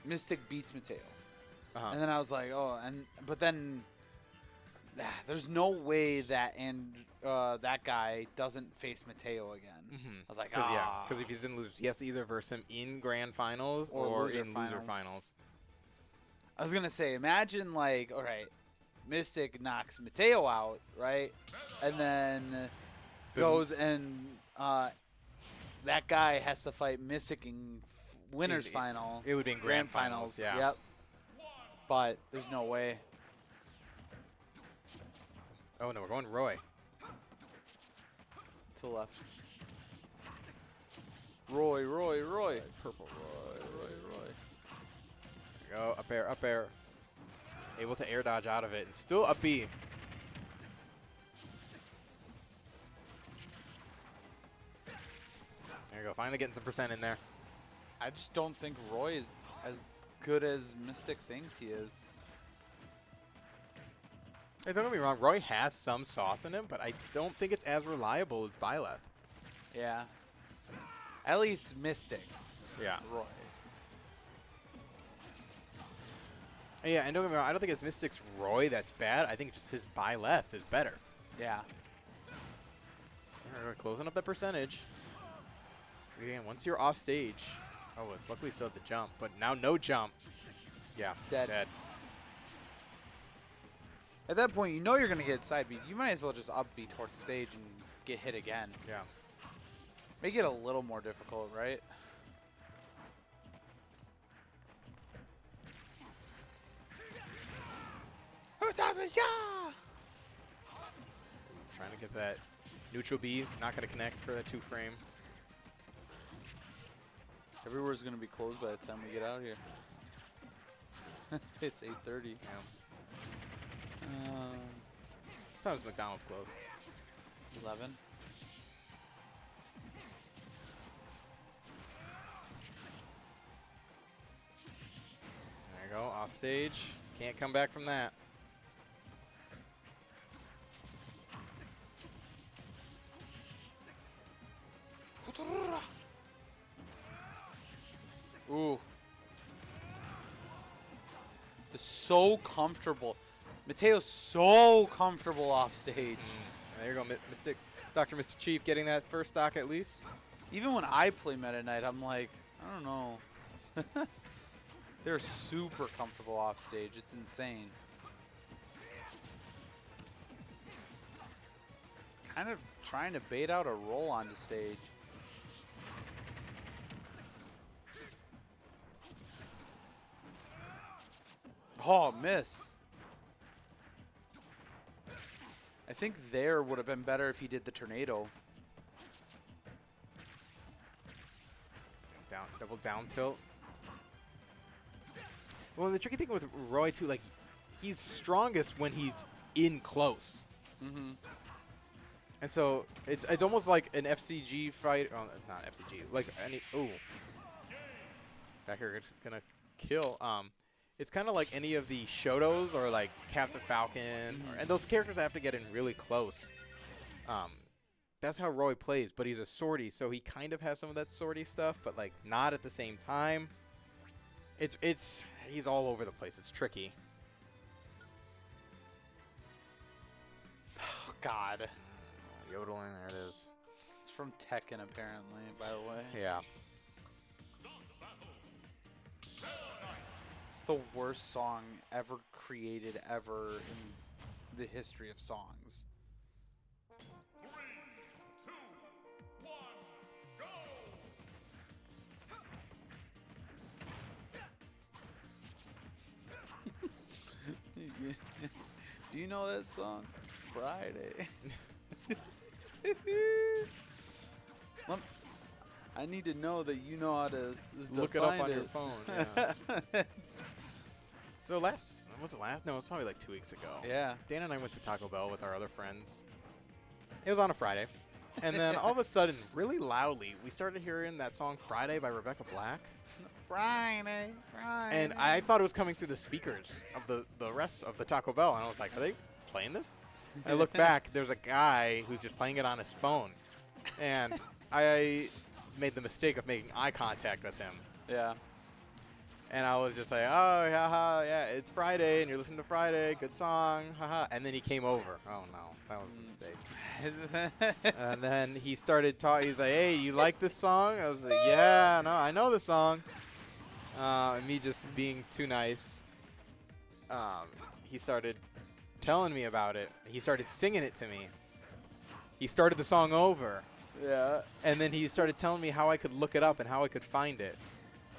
Mystic beats Matteo. Uh-huh. And then I was like, but then there's no way that that guy doesn't face Matteo again. Mm-hmm. I was like, because if he's in losers, he has to either verse him in grand finals or in loser finals. I was gonna say, imagine like, all right, Mystic knocks Matteo out, right, and then goes and that guy has to fight Mystic in winners final. It would be in grand finals. Yeah. Yep. But there's no way. Oh no, we're going Roy. To the left. Roy. Purple Roy. There we go, up air. Able to air dodge out of it, and still up B. There you go, finally getting some percent in there. I just don't think Roy is as good as Mystic thinks he is. Hey, don't get me wrong, Roy has some sauce in him, but I don't think it's as reliable as Byleth. Yeah. At least Mystic's. Yeah. Roy. Yeah, and don't get me wrong, I don't think it's Mystic's Roy that's bad. I think just his Byleth is better. Yeah. We're closing up that percentage. Again, once you're off stage, it's luckily still at the jump, but now no jump. Yeah, dead. At that point, you know you're going to get side beat. You might as well just up B towards stage and get hit again. Yeah. Make it a little more difficult, right? Trying to get that neutral B, not going to connect for that 2-frame. Everywhere's going to be closed by the time we get out here. It's 8:30. Yeah. Sometimes McDonald's close. 11. There you go, off stage. Can't come back from that. Ooh. It's so comfortable. Mateo's so comfortable off stage. There you go, Dr. Mr. Chief getting that first stock at least. Even when I play Meta Knight, I'm like, I don't know. They're super comfortable off stage. It's insane. Kind of trying to bait out a roll onto stage. Oh, miss. I think there would have been better if he did the tornado. Double down tilt. Well, the tricky thing with Roy, too, like, he's strongest when he's in close. Mm-hmm. And so it's almost like an FCG fight. Oh, not FCG. Like any. Ooh. Back here gonna kill. It's kind of like any of the Shotos or like Captain Falcon, and those characters have to get in really close. That's how Roy plays, but he's a swordy, so he kind of has some of that swordy stuff, but like not at the same time. He's all over the place. It's tricky. Oh, God. Yodeling, there it is. It's from Tekken, apparently, by the way. Yeah. It's the worst song ever created ever in the history of songs. 3, 2, 1, go! Do you know that song? Friday. I need to know that you know how to look it up on your phone. Yeah. So was it last? No, it was probably like 2 weeks ago. Yeah. Dan and I went to Taco Bell with our other friends. It was on a Friday. And then all of a sudden, really loudly, we started hearing that song Friday by Rebecca Black. Friday. And I thought it was coming through the speakers of the rest of the Taco Bell. And I was like, are they playing this? I look back, there's a guy who's just playing it on his phone. And I made the mistake of making eye contact with him. Yeah. And I was just like, oh, haha, yeah, it's Friday, and you're listening to Friday, good song, haha. And then he came over. Oh, no, that was a mistake. And then he started talking. He's like, hey, you like this song? I was like, yeah, no, I know the song. And me just being too nice, he started telling me about it. He started singing it to me. He started the song over. Yeah. And then he started telling me how I could look it up and how I could find it.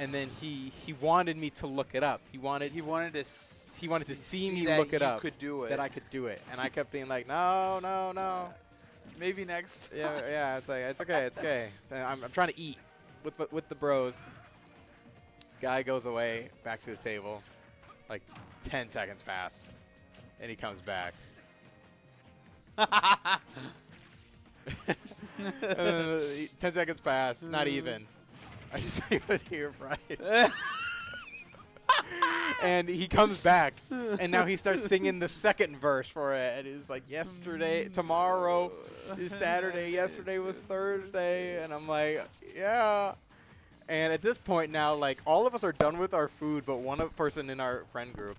And then he wanted me to look it up. He wanted to see me look it up. Could do it. That I could do it. And I kept being like, no, no, no. Maybe next. Yeah, yeah. It's like it's okay, it's okay. So I'm trying to eat with the bros. Guy goes away back to his table. Like 10 seconds pass, and he comes back. 10 seconds pass, not even. I just think it was here, right? And he comes back, and now he starts singing the second verse for it. And it's like, yesterday, tomorrow is Saturday, yesterday was Thursday. And I'm like, yeah. And at this point now, like, all of us are done with our food, but one person in our friend group.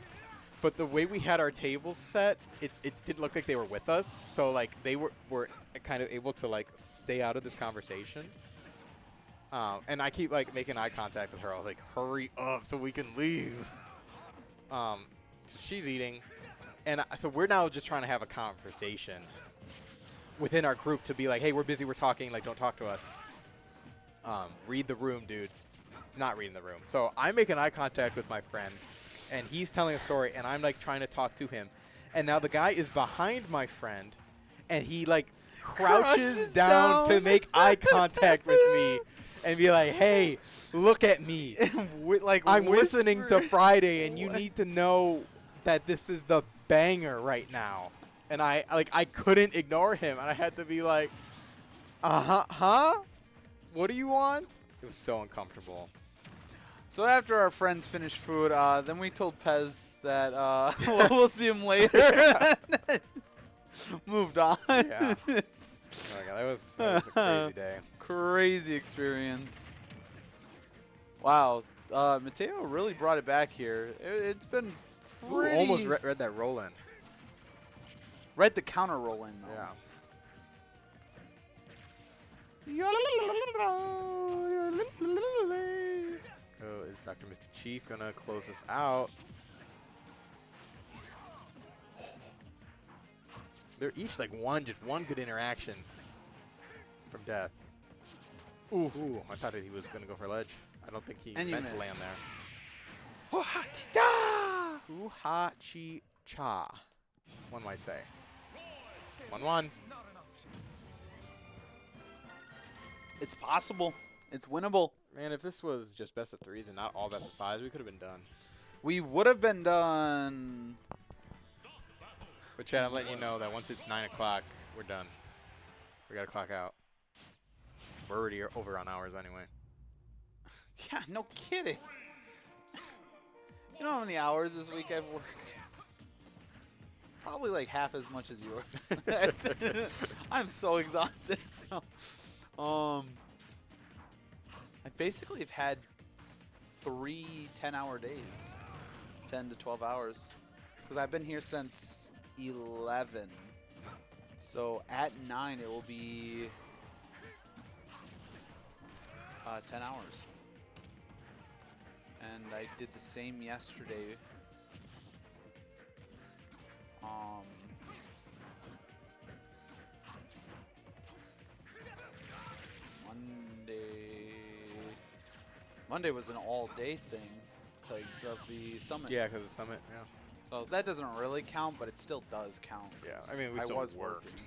But the way we had our tables set, it didn't look like they were with us. So, like, they were kind of able to, like, stay out of this conversation. And I keep, like, making eye contact with her. I was like, hurry up so we can leave. So she's eating. And so we're now just trying to have a conversation within our group to be like, hey, we're busy, we're talking. Like, don't talk to us. Read the room, dude. It's not reading the room. So I'm making eye contact with my friend. And he's telling a story. And I'm, like, trying to talk to him. And now the guy is behind my friend. And he, like, crouches down to make eye contact with me. And be like, hey, look at me. Like, I'm listening to Friday, and you need to know that this is the banger right now. And I couldn't ignore him, and I had to be like, huh? What do you want? It was so uncomfortable. So after our friends finished food, then we told Pez that we'll see him later. Moved on. Yeah. Oh my God, that was a crazy day. Crazy experience. Wow. Matteo really brought it back here. It's been pretty... Ooh, almost read that roll in. Read the counter roll in, though. Yeah. Oh, is Dr. Mr. Chief going to close this out? They're each like just one good interaction from death. Ooh, I thought that he was going to go for a ledge. I don't think he meant to land there. Uha-chi-cha, one might say. 1-1. It's possible. It's winnable. Man, if this was just best of threes and not all best of fives, we could have been done. We would have been done. But Chad, I'm letting you know that once it's 9 o'clock, we're done. We got to clock out. We're already over on hours anyway. Yeah, no kidding. You know how many hours this week I've worked? Probably like half as much as yours. I'm so exhausted. I basically have had 3 10-hour days. 10 to 12 hours. Because I've been here since 11. So at 9 it will be 10 hours. And I did the same yesterday. Monday was an all-day thing because of the summit. Yeah, because of the summit, yeah. So that doesn't really count, but it still does count. Yeah, I mean, we still was worked. working.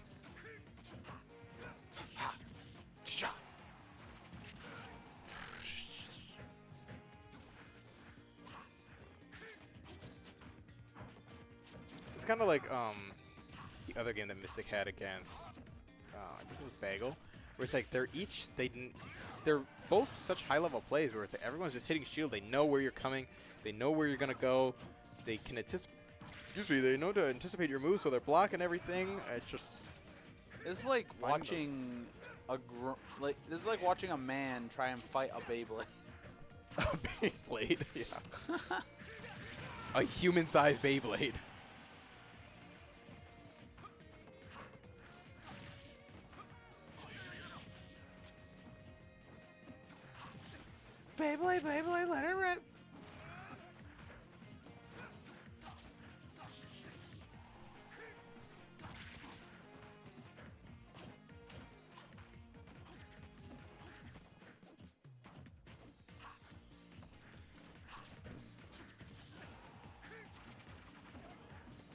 It's kind of like the other game that Mystic had against, I think it was Bagel, where it's like they're both such high-level plays where it's like everyone's just hitting shield. They know where you're coming. They know where you're gonna go. They can anticipate. Excuse me. They know to anticipate your moves, so they're blocking everything. It's just. It's like watching this is like watching a man try and fight a Beyblade. Beyblade. Yeah. A human-sized Beyblade. Beyblade, let it rip.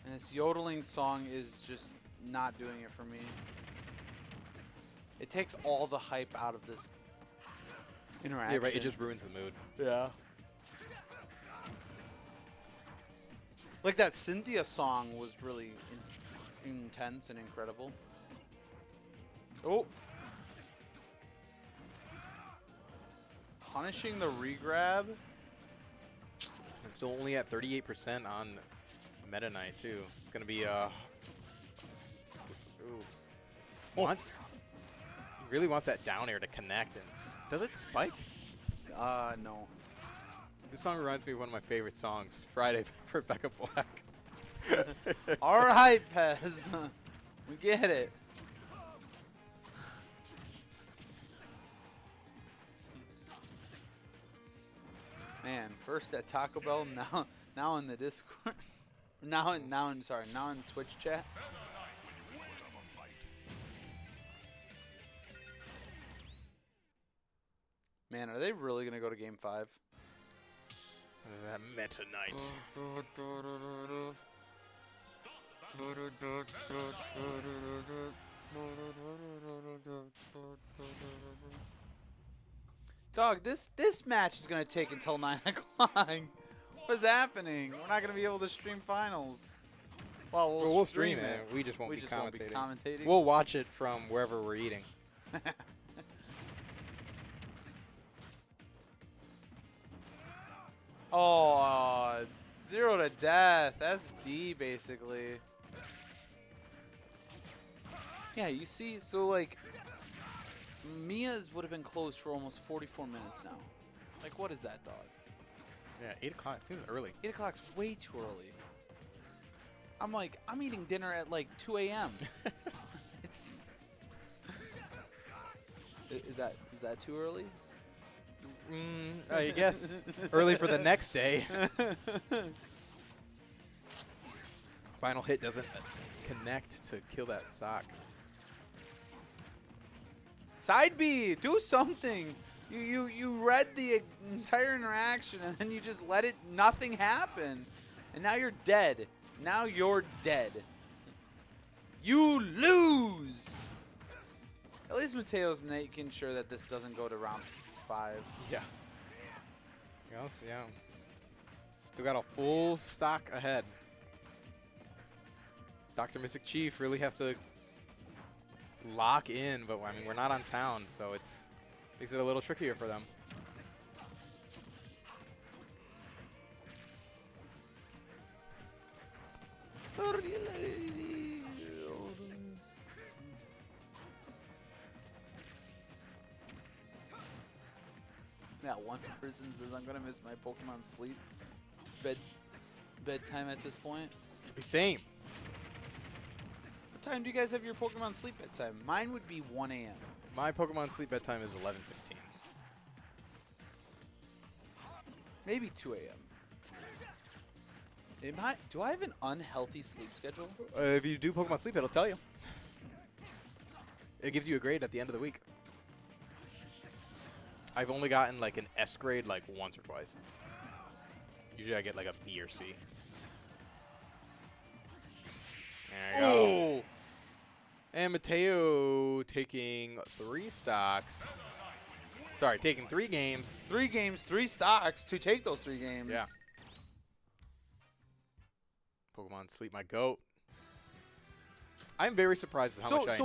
And this yodeling song is just not doing it for me. It takes all the hype out of this interaction. Yeah, right. It just ruins the mood. Yeah. Like that Cynthia song was really intense and incredible. Oh. Punishing the regrab. And still only at 38% on Meta Knight too. It's gonna be ooh. Wants he really wants that down air to connect, and does it spike? No. This song reminds me of one of my favorite songs, Friday for Rebecca Black. All right, Pez. We get it. Man, first at Taco Bell, now in the Discord. now in Twitch chat. Man, are they really gonna go to Game 5? What is that Meta Knight? Dog, this match is gonna take until 9 o'clock. What is happening? We're not gonna be able to stream finals. Well, we'll stream it. We just won't be commentating. We'll watch it from wherever we're eating. Oh, 0 to death. That's D, basically. Yeah, you see, so like, Mia's would have been closed for almost 44 minutes now. Like, what is that, dog? Yeah, 8 o'clock. Seems early. 8 o'clock's way too early. I'm like, I'm eating dinner at like 2 a.m. It's. Is that too early? I guess early for the next day. Final hit doesn't connect to kill that stock. Side B, do something. You read the entire interaction and then you just let it nothing happen, and now you're dead. Now you're dead. You lose. At least Matteo's making sure that this doesn't go to round 5. Yeah. Yes, yeah. Still got a full stock ahead. Dr. Mystic Chief really has to lock in, but I mean, we're not on town, so it's makes it a little trickier for them. That one person says I'm gonna miss my Pokemon sleep bedtime at this point. Same. What time do you guys have your Pokemon sleep bedtime? Mine would be 1 a.m. My Pokemon sleep bedtime is 11:15. Maybe 2 a.m. Do I have an unhealthy sleep schedule? If you do Pokemon sleep, it'll tell you. It gives you a grade at the end of the week. I've only gotten like an S grade like once or twice. Usually I get like a B or C. There you go. And Matteo taking 3 stocks. Sorry, taking 3 games. 3 games, 3 stocks to take those 3 games. Yeah. Pokemon Sleep, my goat. I'm very surprised with how much I